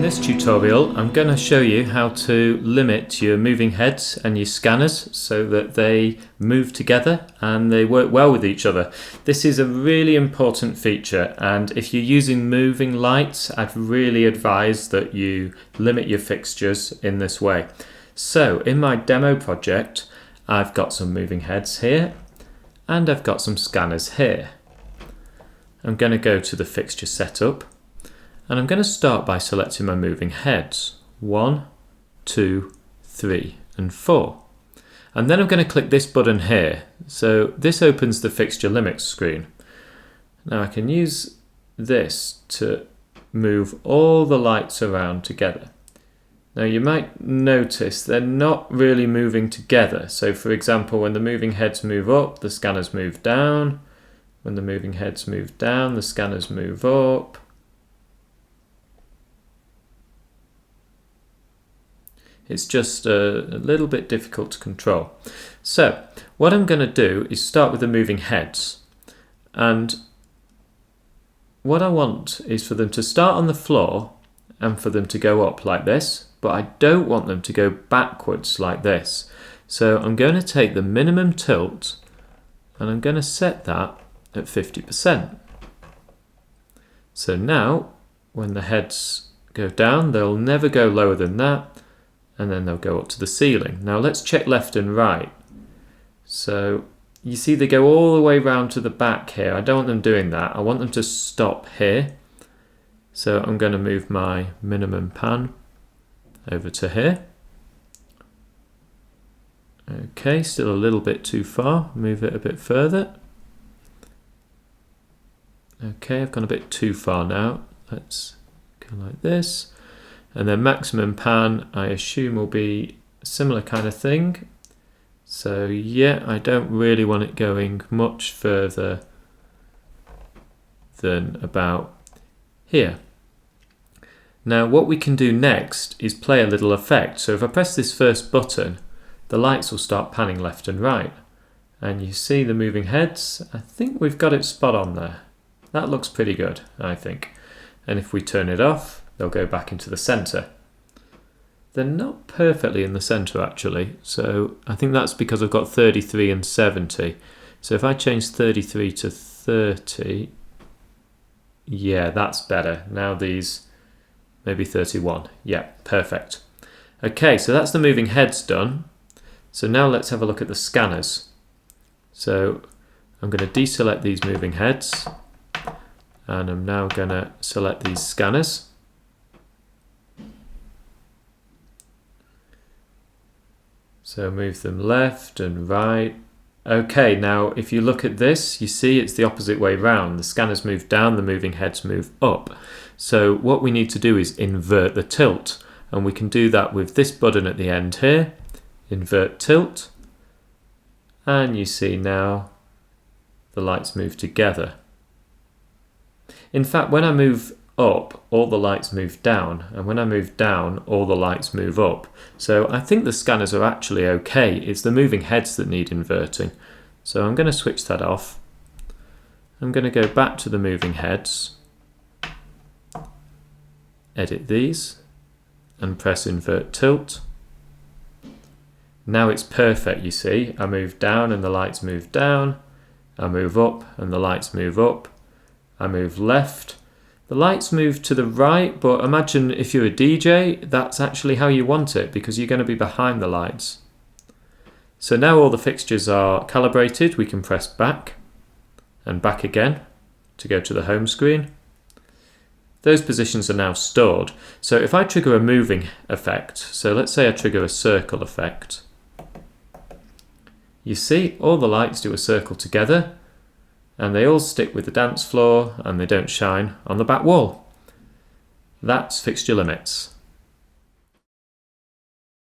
In this tutorial I'm going to show you how to limit your moving heads and your scanners so that they move together and they work well with each other. This is a really important feature, and if you're using moving lights I'd really advise that you limit your fixtures in this way. So in my demo project I've got some moving heads here and I've got some scanners here. I'm going to go to the fixture setup. And I'm going to start by selecting my moving heads, 1, 2, 3 and 4. And then I'm going to click this button here. So this opens the Fixture Limits screen. Now I can use this to move all the lights around together. Now you might notice they're not really moving together. So for example, when the moving heads move up, the scanners move down. When the moving heads move down, the scanners move up. It's just a little bit difficult to control. So what I'm going to do is start with the moving heads. And what I want is for them to start on the floor and for them to go up like this. But I don't want them to go backwards like this. So I'm going to take the minimum tilt and I'm going to set that at 50%. So now when the heads go down, they'll never go lower than that. And then they'll go up to the ceiling. Now let's check left and right. So you see they go all the way round to the back here. I don't want them doing that. I want them to stop here. So I'm going to move my minimum pan over to here. Okay, still a little bit too far. Move it a bit further. Okay, I've gone a bit too far now. Let's go like this. And then maximum pan, I assume, will be a similar kind of thing. So yeah, I don't really want it going much further than about here. Now what we can do next is play a little effect. So if I press this first button, the lights will start panning left and right. And you see the moving heads. I think we've got it spot on there. That looks pretty good, I think. And if we turn it off, they'll go back into the centre. They're not perfectly in the centre actually, so I think that's because I've got 33 and 70. So if I change 33 to 30, yeah, that's better. Now these, maybe 31. Yeah, perfect. Okay, so that's the moving heads done. So now let's have a look at the scanners. So I'm going to deselect these moving heads, and I'm now going to select these scanners. So move them left and right. Okay, now if you look at this, you see it's the opposite way round. The scanners move down, the moving heads move up. So what we need to do is invert the tilt. And we can do that with this button at the end here. Invert tilt. And you see now the lights move together. In fact, when I move up, all the lights move down, and when I move down, all the lights move up. So I think the scanners are actually okay. It's the moving heads that need inverting. So I'm going to switch that off. I'm going to go back to the moving heads, edit these, and press invert tilt. Now it's perfect, you see. I move down and the lights move down. I move up and the lights move up. I move left. The lights move to the right, but imagine if you're a DJ, that's actually how you want it because you're going to be behind the lights. So now all the fixtures are calibrated. We can press back and back again to go to the home screen. Those positions are now stored. So if I trigger a moving effect, so let's say I trigger a circle effect, you see all the lights do a circle together. And they all stick with the dance floor and they don't shine on the back wall. That's Fixture Limits.